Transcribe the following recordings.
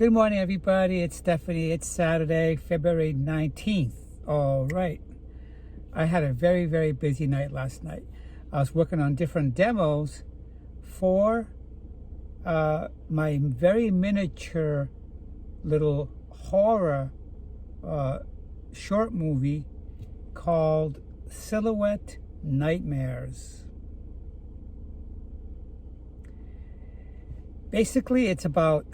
Good morning, everybody. It's Stephanie. It's Saturday, February 19th. All right. I had a very, very busy night last night. I was working on different demos for my very miniature little horror short movie called Silhouette Nightmares. Basically, it's about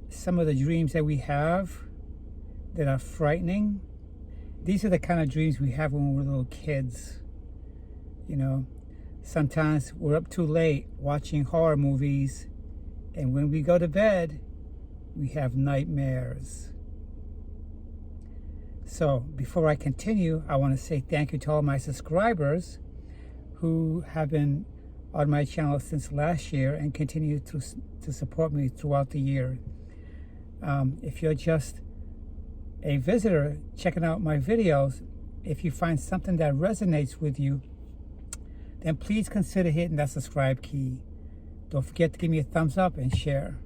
some of the dreams that we have that are frightening. These are the kind of dreams we have when we're little kids. You know, sometimes we're up too late watching horror movies, and when we go to bed, we have nightmares. So before I continue, I want to say thank you to all my subscribers who have been on my channel since last year and continue to support me throughout the year. If you're just a visitor checking out my videos, if you find something that resonates with you, then please consider hitting that subscribe key. Don't forget to give me a thumbs up and share.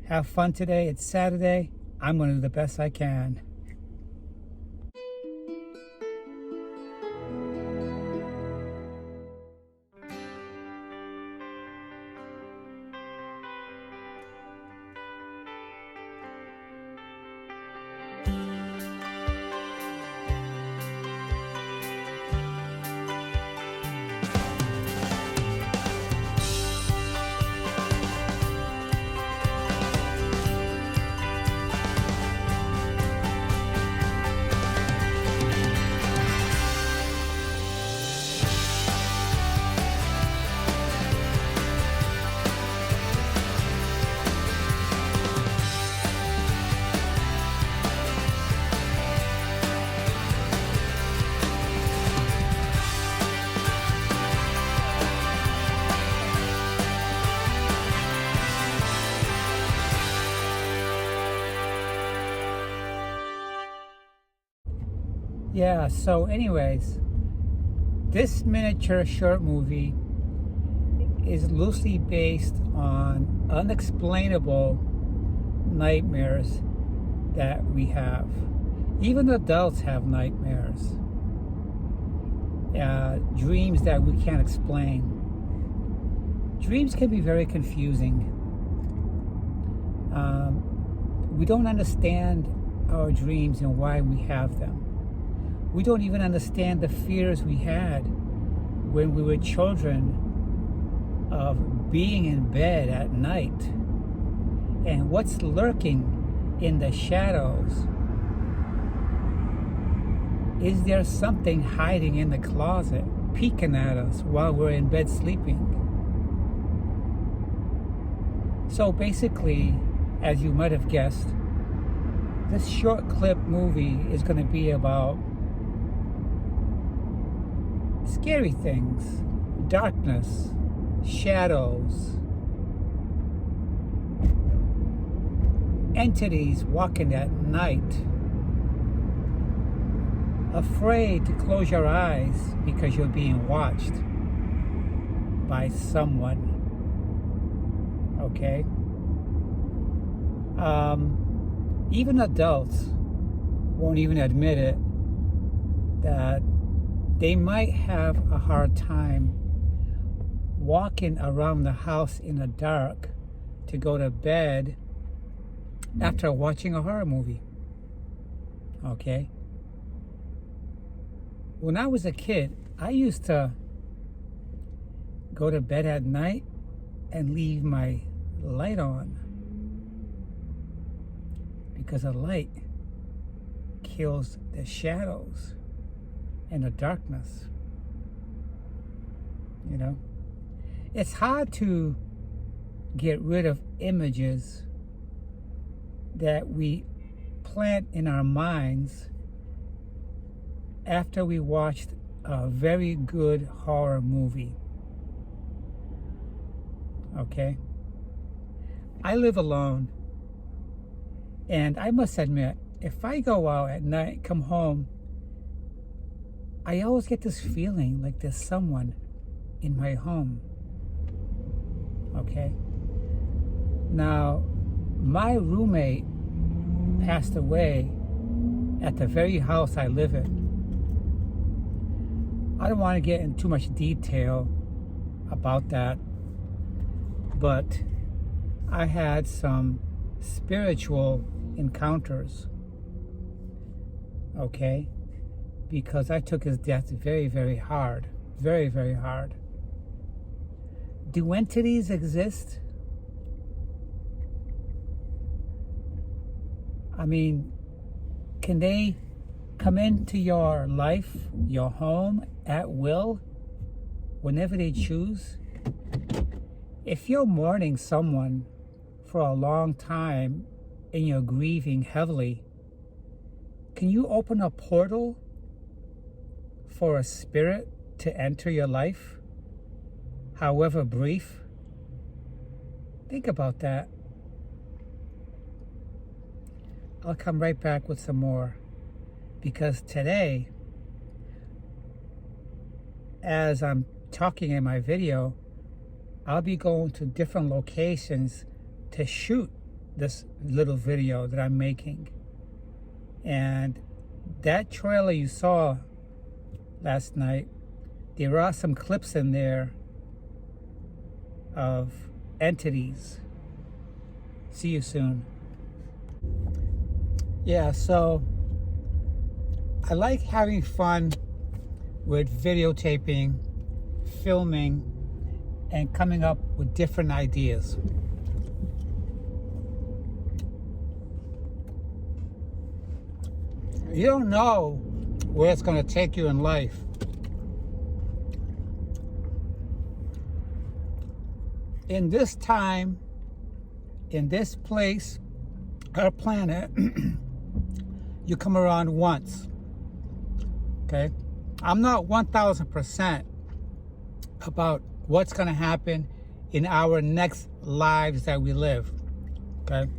Have fun today. It's Saturday. I'm going to do the best I can. Yeah, so anyways, this miniature short movie is loosely based on unexplainable nightmares that we have. Even adults have nightmares. Dreams that we can't explain. Dreams can be very confusing. We don't understand our dreams and why we have them. We don't even understand the fears we had when we were children of being in bed at night and what's lurking in the shadows. Is there something hiding in the closet, peeking at us while we're in bed sleeping? So basically, as you might have guessed, this short clip movie is going to be about scary things, darkness, shadows, entities walking at night, afraid to close your eyes because you're being watched by someone, okay? Even adults won't even admit it, that they might have a hard time walking around the house in the dark to go to bed after watching a horror movie. Okay? When I was a kid, I used to go to bed at night and leave my light on, because a light kills the shadows and the darkness. You know, it's hard to get rid of images that we plant in our minds after we watched a very good horror movie. Okay? I live alone, and I must admit, if I go out at night, come home, I always get this feeling like there's someone in my home. Okay? Now, My roommate passed away at the very house I live in. I don't want to get into too much detail about that, but I had some spiritual encounters, okay? Because I took his death very, very hard. Very, very hard. Do entities exist? I mean, can they come into your life, your home, at will, whenever they choose? If you're mourning someone for a long time and you're grieving heavily, can you open a portal for a spirit to enter your life, however brief? Think about that. I'll come right back with some more, because today, as I'm talking in my video, I'll be going to different locations to shoot this little video that I'm making. And that trailer you saw last night, there are some clips in there of entities. See you soon. Yeah, so I like having fun with videotaping, filming, and coming up with different ideas. You don't know where it's going to take you in life. In this time, in this place, our planet, you come around once. Okay? I'm not 1,000% about what's going to happen in our next lives that we live. Okay?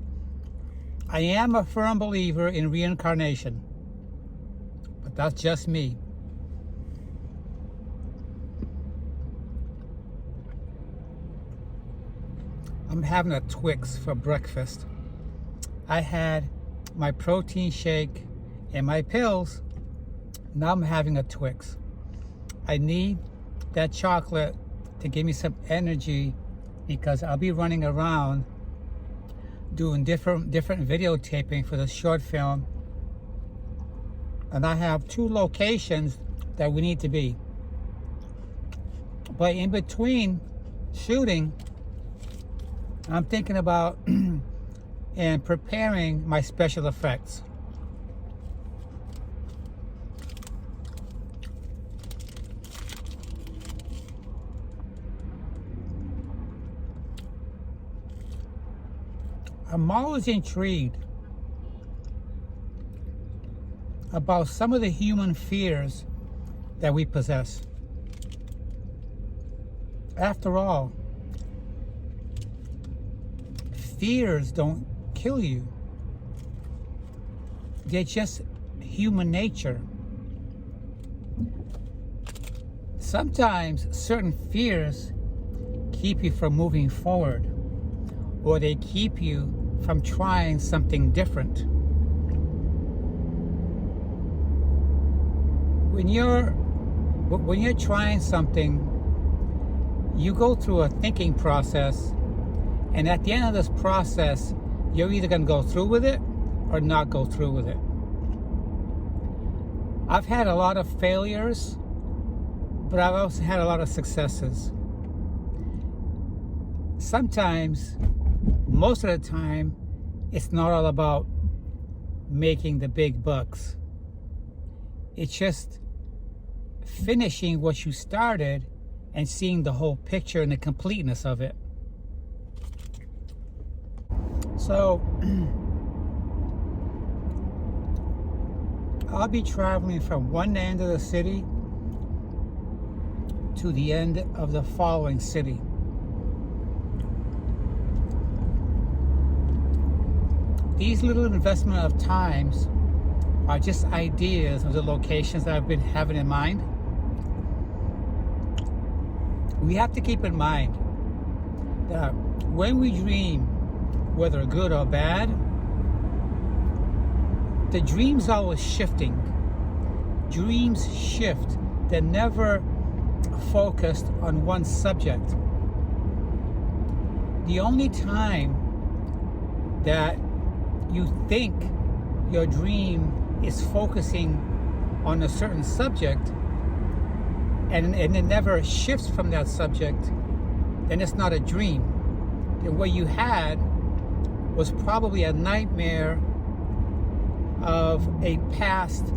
I am a firm believer in reincarnation, but that's just me. I'm having a Twix for breakfast. I had my protein shake and my pills. Now I'm having a Twix. I need that chocolate to give me some energy, because I'll be running around doing different videotaping for the short film. And I have 2 locations that we need to be. But in between shooting, I'm thinking about and preparing my special effects. I'm always intrigued about some of the human fears that we possess. After all, fears don't kill you. They're just human nature. Sometimes certain fears keep you from moving forward, or they keep you from trying something different. When you're trying something, you go through a thinking process, and at the end of this process, you're either going to go through with it or not go through with it. I've had a lot of failures, but I've also had a lot of successes. Sometimes, most of the time, it's not all about making the big bucks. It's just finishing what you started and seeing the whole picture and the completeness of it. So, I'll be traveling from one end of the city to the end of the following city. These little investment of times are just ideas of the locations that I've been having in mind. We have to keep in mind that when we dream whether good or bad, the dream's always shifting. Dreams shift. They're never focused on one subject. The only time that you think your dream is focusing on a certain subject and it never shifts from that subject, then it's not a dream. And what you had was probably a nightmare of a past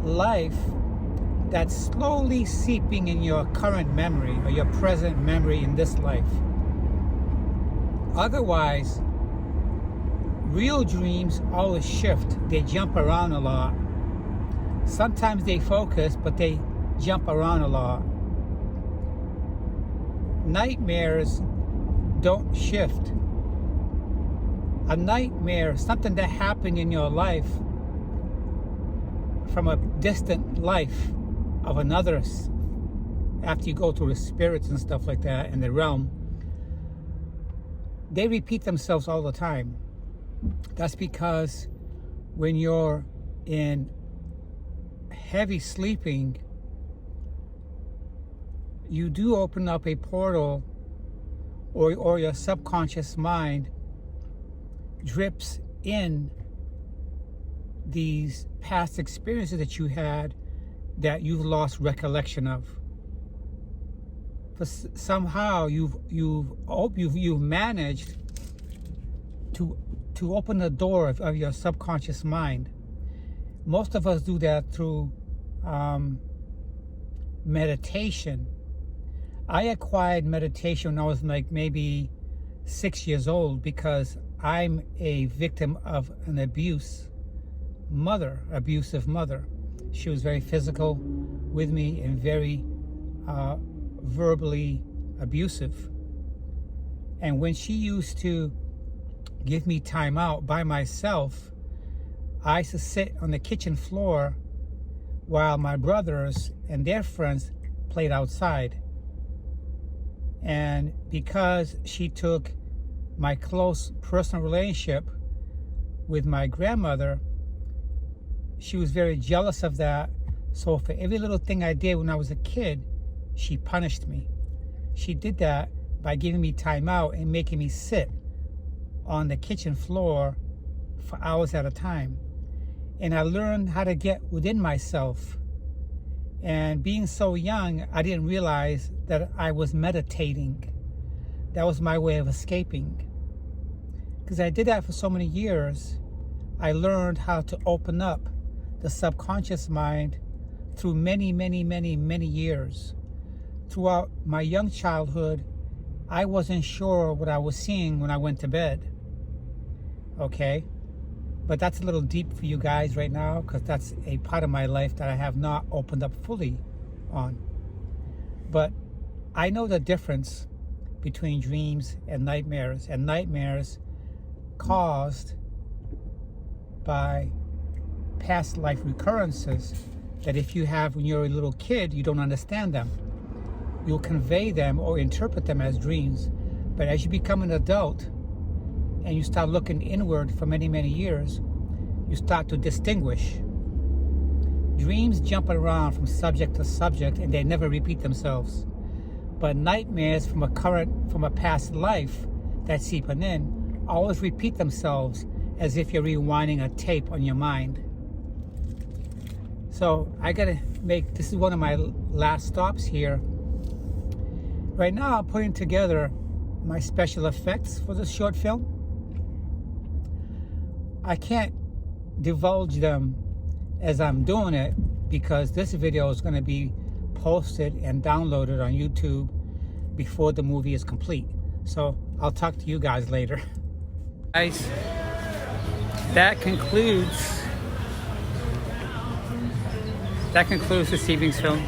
life that's slowly seeping in your current memory or your present memory in this life. Otherwise, real dreams always shift. They jump around a lot. Sometimes they focus, but they jump around a lot. Nightmares don't shift. A nightmare, something that happened in your life from a distant life of another, after you go through the spirits and stuff like that in the realm, they repeat themselves all the time. That's because when you're in heavy sleeping, you do open up a portal, or your subconscious mind drips in these past experiences that you had that you've lost recollection of. But somehow you've managed to open the door of your subconscious mind. Most of us do that through meditation. I acquired meditation when I was like maybe 6 years old because I'm a victim of an abusive mother. She was very physical with me and very verbally abusive. And when she used to give me time out by myself, I used to sit on the kitchen floor while my brothers and their friends played outside. And because she took my close personal relationship with my grandmother, she was very jealous of that. So for every little thing I did when I was a kid, she punished me. She did that by giving me time out and making me sit on the kitchen floor for hours at a time. And I learned how to get within myself. And being so young, I didn't realize that I was meditating. That was my way of escaping. Because I did that for so many years, I learned how to open up the subconscious mind through many, many, many, many years. Throughout my young childhood, I wasn't sure what I was seeing when I went to bed. Okay? But that's a little deep for you guys right now, because that's a part of my life that I have not opened up fully on. But I know the difference between dreams and nightmares caused by past life recurrences that if you have when you're a little kid, you don't understand them. You'll convey them or interpret them as dreams. But as you become an adult and you start looking inward for many, many years, you start to distinguish. Dreams jump around from subject to subject and they never repeat themselves. But nightmares from a past life that's seeping in always repeat themselves as if you're rewinding a tape on your mind. So I gotta this is one of my last stops here. Right now I'm putting together my special effects for this short film. I can't divulge them as I'm doing it because this video is going to be posted and downloaded on YouTube before the movie is complete. So I'll talk to you guys later. Guys, that concludes this evening's film.